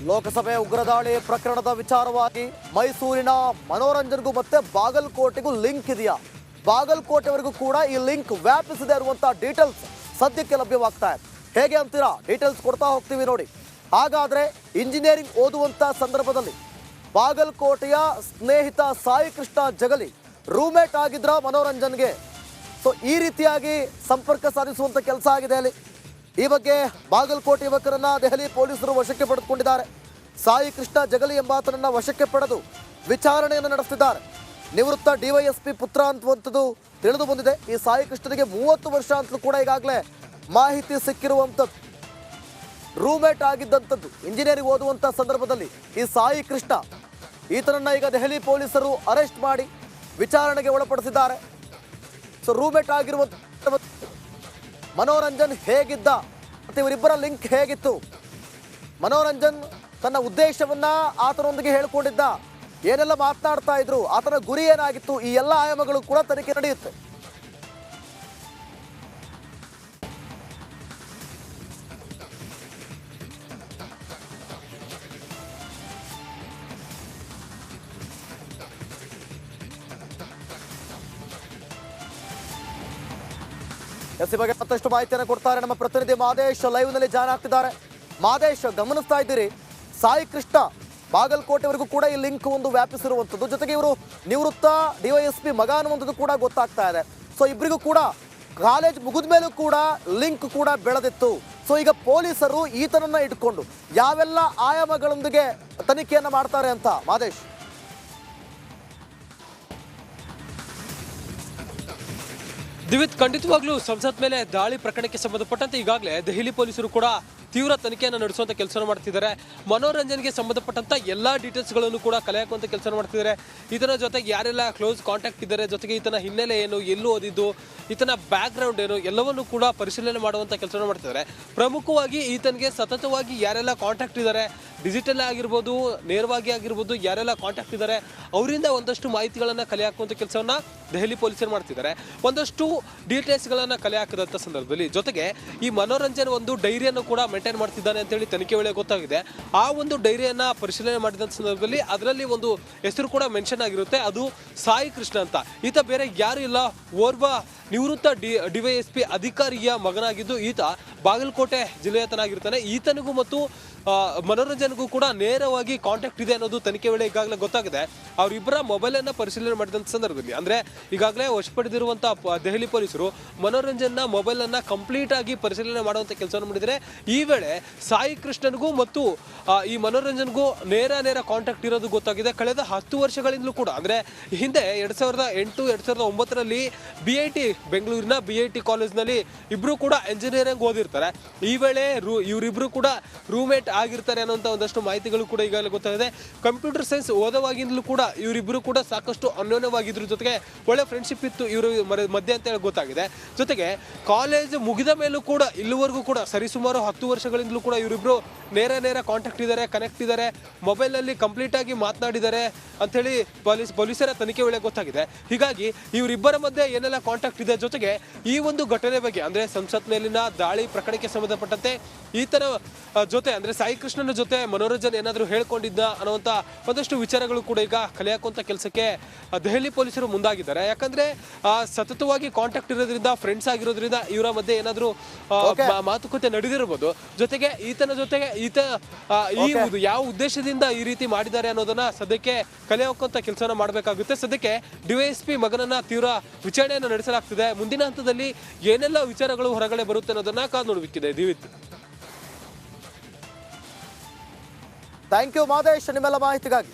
ಲೋಕಸಭೆ ಉಗ್ರದಾಳಿ ಪ್ರಕರಣದ ವಿಚಾರವಾಗಿ ಮೈಸೂರಿನ ಮನೋರಂಜನ್ಗೂ ಮತ್ತೆ ಬಾಗಲಕೋಟೆಗೂ ಲಿಂಕ್ ಇದೆಯಾ? ಬಾಗಲಕೋಟೆವರೆಗೂ ಕೂಡ ಈ ಲಿಂಕ್ ವ್ಯಾಪಿಸಿದೆ ಇರುವಂತಹ ಡೀಟೇಲ್ಸ್ ಸದ್ಯಕ್ಕೆ ಲಭ್ಯವಾಗ್ತಾ ಇದೆ. ಹೇಗೆ ಅಂತೀರಾ? ಡೀಟೇಲ್ಸ್ ಕೊಡ್ತಾ ಹೋಗ್ತೀವಿ ನೋಡಿ. ಹಾಗಾದ್ರೆ ಇಂಜಿನಿಯರಿಂಗ್ ಓದುವಂತ ಸಂದರ್ಭದಲ್ಲಿ ಬಾಗಲಕೋಟೆಯ ಸ್ನೇಹಿತ ಸಾಯಿ ಕೃಷ್ಣ ಜಗಲಿ ರೂಮ್ಮೇಟ್ ಆಗಿದ್ರ ಮನೋರಂಜನ್ಗೆ. ಸೊ ಈ ರೀತಿಯಾಗಿ ಸಂಪರ್ಕ ಸಾಧಿಸುವಂತ ಕೆಲಸ ಆಗಿದೆ ಅಲ್ಲಿ. ಈ ಬಗ್ಗೆ ಬಾಗಲಕೋಟೆ ಯುವಕರನ್ನ ದೆಹಲಿ ಪೊಲೀಸರು ವಶಕ್ಕೆ ಪಡೆದುಕೊಂಡಿದ್ದಾರೆ. ಸಾಯಿ ಕೃಷ್ಣ ಜಗಲಿ ಎಂಬಾತನನ್ನ ವಶಕ್ಕೆ ಪಡೆದು ವಿಚಾರಣೆಯನ್ನು ನಡೆಸುತ್ತಿದ್ದಾರೆ. ನಿವೃತ್ತ ಡಿವೈಎಸ್ಪಿ ಪುತ್ರ ಅಂತುವಂಥದ್ದು ತಿಳಿದು ಬಂದಿದೆ. ಈ ಸಾಯಿ ಕೃಷ್ಣನಿಗೆ 30 ವರ್ಷ ಅಂತಲೂ ಕೂಡ ಈಗಾಗಲೇ ಮಾಹಿತಿ ಸಿಕ್ಕಿರುವಂಥದ್ದು. ರೂಮ್ಮೇಟ್ ಆಗಿದ್ದಂಥದ್ದು ಇಂಜಿನಿಯರಿಂಗ್ ಓದುವಂಥ ಸಂದರ್ಭದಲ್ಲಿ ಈ ಸಾಯಿ ಕೃಷ್ಣ ಈತನನ್ನ ಈಗ ದೆಹಲಿ ಪೊಲೀಸರು ಅರೆಸ್ಟ್ ಮಾಡಿ ವಿಚಾರಣೆಗೆ ಒಳಪಡಿಸಿದ್ದಾರೆ. ಸೊ ರೂಮ್ಮೇಟ್ ಆಗಿರುವಂಥ ಮನೋರಂಜನ್ ಹೇಗಿದ್ದ ಮತ್ತು ಇವರಿಬ್ಬರ ಲಿಂಕ್ ಹೇಗಿತ್ತು? ಮನೋರಂಜನ್ ತನ್ನ ಉದ್ದೇಶವನ್ನ ಆತನೊಂದಿಗೆ ಹೇಳ್ಕೊಂಡಿದ್ದ, ಏನೆಲ್ಲ ಮಾತನಾಡ್ತಾ ಇದ್ರು, ಆತನ ಗುರಿ ಏನಾಗಿತ್ತು, ಈ ಎಲ್ಲ ಆಯಾಮಗಳು ಕೂಡ ತನಿಖೆ ನಡೆಯುತ್ತೆ. ಈ ಬಗ್ಗೆ ಮತ್ತಷ್ಟು ಮಾಹಿತಿಯನ್ನು ಕೊಡ್ತಾರೆ ನಮ್ಮ ಪ್ರತಿನಿಧಿ ಮಾದೇಶ್. ಲೈವ್ ನಲ್ಲಿ ಜಾಯ್ನ್ ಆಗ್ತಿದ್ದಾರೆ. ಮಾದೇಶ್, ಗಮನಿಸ್ತಾ ಇದ್ದೀರಿ ಸಾಯಿ ಕೃಷ್ಣ ಬಾಗಲಕೋಟೆವರೆಗೂ ಕೂಡ ಈ ಲಿಂಕ್ ಒಂದು ವ್ಯಾಪಿಸಿರುವಂಥದ್ದು, ಜೊತೆಗೆ ಇವರು ನಿವೃತ್ತ ಡಿವೈಎಸ್ಪಿ ಮಗ ಅನ್ನುವಂಥದ್ದು ಕೂಡ ಗೊತ್ತಾಗ್ತಾ ಇದೆ. ಸೊ ಇಬ್ಬರಿಗೂ ಕೂಡ ಕಾಲೇಜ್ ಮುಗಿದ ಮೇಲೂ ಕೂಡ ಲಿಂಕ್ ಕೂಡ ಬೆಳೆದಿತ್ತು. ಸೊ ಈಗ ಪೊಲೀಸರು ಈತನನ್ನ ಇಟ್ಕೊಂಡು ಯಾವೆಲ್ಲ ಆಯಾಮಗಳೊಂದಿಗೆ ತನಿಖೆಯನ್ನ ಮಾಡ್ತಾರೆ ಅಂತ ಮಾದೇಶ್? ದಿವಿತ್, ಖಂಡಿತವಾಗ್ಲೂ ಸಂಸತ್ ಮೇಲೆ ದಾಳಿ ಪ್ರಕರಣಕ್ಕೆ ಸಂಬಂಧಪಟ್ಟಂತೆ ಈಗಾಗಲೇ ದೆಹಲಿ ಪೊಲೀಸರು ಕೂಡ ತೀವ್ರ ತನಿಖೆಯನ್ನು ನಡೆಸುವಂತ ಕೆಲಸ ಮಾಡ್ತಿದ್ದಾರೆ. ಮನೋರಂಜನ್ಗೆ ಸಂಬಂಧಪಟ್ಟಂತ ಎಲ್ಲಾ ಡೀಟೇಲ್ಸ್ಗಳನ್ನು ಕೂಡ ಕಲೆ ಹಾಕುವಂತ ಕೆಲಸ ಮಾಡ್ತಿದ್ದಾರೆ. ಇದರ ಜೊತೆಗೆ ಯಾರೆಲ್ಲ ಕ್ಲೋಸ್ ಕಾಂಟ್ಯಾಕ್ಟ್ ಇದ್ದಾರೆ, ಜೊತೆಗೆ ಈತನ ಹಿನ್ನೆಲೆ ಏನು, ಎಲ್ಲೂ ಓದಿದ್ದು, ಈತನ ಬ್ಯಾಕ್ ಗ್ರೌಂಡ್ ಏನು, ಎಲ್ಲವನ್ನೂ ಕೂಡ ಪರಿಶೀಲನೆ ಮಾಡುವಂತ ಕೆಲಸ ಮಾಡ್ತಿದ್ದಾರೆ. ಪ್ರಮುಖವಾಗಿ ಈತನಿಗೆ ಸತತವಾಗಿ ಯಾರೆಲ್ಲ ಕಾಂಟ್ಯಾಕ್ಟ್ ಇದ್ದಾರೆ, ಡಿಜಿಟಲ್ ಆಗಿರ್ಬೋದು, ನೇರವಾಗಿ ಆಗಿರ್ಬೋದು, ಯಾರೆಲ್ಲ ಕಾಂಟ್ಯಾಕ್ಟ್ ಇದ್ದಾರೆ ಅವರಿಂದ ಒಂದಷ್ಟು ಮಾಹಿತಿಗಳನ್ನ ಕಲೆ ಹಾಕುವಂತ ಕೆಲಸವನ್ನ ದೆಹಲಿ ಪೊಲೀಸರು ಮಾಡ್ತಿದ್ದಾರೆ. ಒಂದಷ್ಟು ಡೀಟೇಲ್ಸ್ಗಳನ್ನ ಕಲೆ ಹಾಕಿದಂಥ ಸಂದರ್ಭದಲ್ಲಿ ಜೊತೆಗೆ ಈ ಮನೋರಂಜನ್ ಒಂದು ಡೈರಿಯನ್ನು ಕೂಡ ಮೇಂಟೈನ್ ಮಾಡ್ತಿದ್ದಾನೆ ಅಂತೇಳಿ ತನಿಖೆ ವೇಳೆ ಗೊತ್ತಾಗಿದೆ. ಆ ಒಂದು ಡೈರಿಯನ್ನ ಪರಿಶೀಲನೆ ಮಾಡಿದಂಥ ಸಂದರ್ಭದಲ್ಲಿ ಅದರಲ್ಲಿ ಒಂದು ಹೆಸರು ಕೂಡ ಮೆನ್ಷನ್ ಆಗಿರುತ್ತೆ, ಅದು ಸಾಯಿ ಕೃಷ್ಣ ಅಂತ. ಈತ ಬೇರೆ ಯಾರು ಇಲ್ಲ, ಓರ್ವ ನಿವೃತ್ತ ಡಿವೈಎಸ್ಪಿ ಅಧಿಕಾರಿಯ ಮಗನಾಗಿದ್ದು ಈತ ಬಾಗಲಕೋಟೆ ಜಿಲ್ಲೆಯತನಾಗಿರ್ತಾನೆ. ಈತನಿಗೂ ಮತ್ತು ಮನೋರಂಜನ್ಗೂ ಕೂಡ ನೇರವಾಗಿ ಕಾಂಟ್ಯಾಕ್ಟ್ ಇದೆ ಅನ್ನೋದು ತನಿಖೆ ವೇಳೆ ಈಗಾಗಲೇ ಗೊತ್ತಾಗಿದೆ. ಅವರಿಬ್ಬರ ಮೊಬೈಲ್ ಅನ್ನ ಪರಿಶೀಲನೆ ಮಾಡಿದಂಥ ಸಂದರ್ಭದಲ್ಲಿ ಅಂದ್ರೆ ಈಗಾಗಲೇ ವಶಪಡಿಸಿರುವಂತಹ ದೆಹಲಿ ಪೊಲೀಸರು ಮನೋರಂಜನ್ನ ಮೊಬೈಲ್ ಅನ್ನ ಕಂಪ್ಲೀಟ್ ಆಗಿ ಪರಿಶೀಲನೆ ಮಾಡುವಂತ ಕೆಲಸವನ್ನು ಮಾಡಿದರೆ ಈ ವೇಳೆ ಸಾಯಿ ಕೃಷ್ಣನ್ಗೂ ಮತ್ತು ಈ ಮನೋರಂಜನ್ಗೂ ನೇರ ಕಾಂಟ್ಯಾಕ್ಟ್ ಇರೋದು ಗೊತ್ತಾಗಿದೆ. ಕಳೆದ 10 ವರ್ಷಗಳಿಂದಲೂ ಕೂಡ ಅಂದ್ರೆ ಹಿಂದೆ 2008 2009ರಲ್ಲಿ BIT ಬೆಂಗಳೂರಿನ BIT ಕಾಲೇಜ್ನಲ್ಲಿ ಇಬ್ರು ಕೂಡ ಎಂಜಿನಿಯರಿಂಗ್ ಓದಿರ್ತಾರೆ. ಈ ವೇಳೆ ಇವರಿಬ್ರು ಕೂಡ ರೂಮ್ಮೇಟ್ ಆಗಿರ್ತಾರೆ ಅನ್ನೋಂಥ ಒಂದಷ್ಟು ಮಾಹಿತಿಗಳು ಕೂಡ ಈಗಾಗಲೇ ಗೊತ್ತಾಗಿದೆ. ಕಂಪ್ಯೂಟರ್ ಸೈನ್ಸ್ ಓದವಾಗಿಂದಲೂ ಕೂಡ ಇವರಿಬ್ರು ಕೂಡ ಸಾಕಷ್ಟು ಅನ್ಯೋನ್ಯವಾಗಿದ್ರು, ಜೊತೆಗೆ ಒಳ್ಳೆ ಫ್ರೆಂಡ್ಶಿಪ್ ಇತ್ತು ಇವರು ಮಧ್ಯೆ ಅಂತ ಹೇಳಿ ಗೊತ್ತಾಗಿದೆ. ಜೊತೆಗೆ ಕಾಲೇಜ್ ಮುಗಿದ ಮೇಲೂ ಕೂಡ ಇಲ್ಲಿವರೆಗೂ ಕೂಡ ಸರಿಸುಮಾರು 10 ವರ್ಷಗಳಿಂದಲೂ ಕೂಡ ಇವರಿಬ್ರು ನೇರ ಕಾಂಟ್ಯಾಕ್ಟ್ ಇದ್ದಾರೆ, ಕನೆಕ್ಟ್ ಇದ್ದಾರೆ, ಮೊಬೈಲ್ ನಲ್ಲಿ ಕಂಪ್ಲೀಟ್ ಆಗಿ ಮಾತನಾಡಿದ್ದಾರೆ ಅಂತ ಹೇಳಿ ಪೊಲೀಸರ ತನಿಖೆ ವೇಳೆ ಗೊತ್ತಾಗಿದೆ. ಹೀಗಾಗಿ ಇವರಿಬ್ಬರ ಮಧ್ಯೆ ಏನೆಲ್ಲ ಕಾಂಟ್ಯಾಕ್ಟ್ ಇದೆ, ಜೊತೆಗೆ ಈ ಒಂದು ಘಟನೆ ಬಗ್ಗೆ ಅಂದ್ರೆ ಸಂಸತ್ ಮೇಲಿನ ದಾಳಿ ಪ್ರಕರಣಕ್ಕೆ ಸಂಬಂಧಪಟ್ಟಂತೆ ಈತನ ಜೊತೆ ಅಂದ್ರೆ ಸಾಯಿ ಕೃಷ್ಣನ ಜೊತೆ ಮನೋರಂಜನ್ ಏನಾದರೂ ಹೇಳ್ಕೊಂಡಿದ್ದ ಅನ್ನುವಂತ ಒಂದಷ್ಟು ವಿಚಾರಗಳು ಕೂಡ ಈಗ ಕಲೆ ಹಾಕುವಂತ ಕೆಲಸಕ್ಕೆ ದೆಹಲಿ ಪೊಲೀಸರು ಮುಂದಾಗಿದ್ದಾರೆ. ಯಾಕಂದ್ರೆ ಸತತವಾಗಿ ಕಾಂಟ್ಯಾಕ್ಟ್ ಇರೋದ್ರಿಂದ, ಫ್ರೆಂಡ್ಸ್ ಆಗಿರೋದ್ರಿಂದ ಇವರ ಮಧ್ಯೆ ಏನಾದರೂ ಮಾತುಕತೆ ನಡೆದಿರಬಹುದು. ಜೊತೆಗೆ ಈತನ ಜೊತೆಗೆ ಈತ ಯಾವ ಉದ್ದೇಶದಿಂದ ಈ ರೀತಿ ಮಾಡಿದ್ದಾರೆ ಅನ್ನೋದನ್ನ ಸದ್ಯಕ್ಕೆ ಕಲೆ ಹಾಕುವಂತ ಕೆಲಸನ ಮಾಡಬೇಕಾಗುತ್ತೆ. ಸದ್ಯಕ್ಕೆ ಡಿವೈಎಸ್ಪಿ ಮಗನನ್ನ ತೀವ್ರ ವಿಚಾರಣೆಯನ್ನು ನಡೆಸಲಾಗ್ತಿದೆ. ಮುಂದಿನ ಹಂತದಲ್ಲಿ ಏನೆಲ್ಲ ವಿಚಾರಗಳು ಹೊರಗಡೆ ಬರುತ್ತೆ ಅನ್ನೋದನ್ನ ಕಾದು ನೋಡಬೇಕಿದೆ. ದಿವಿತ್, ಥ್ಯಾಂಕ್ ಯು ಮಾದೇಶ್ ನಿಮ್ಮೆಲ್ಲ ಮಾಹಿತಿಗಾಗಿ.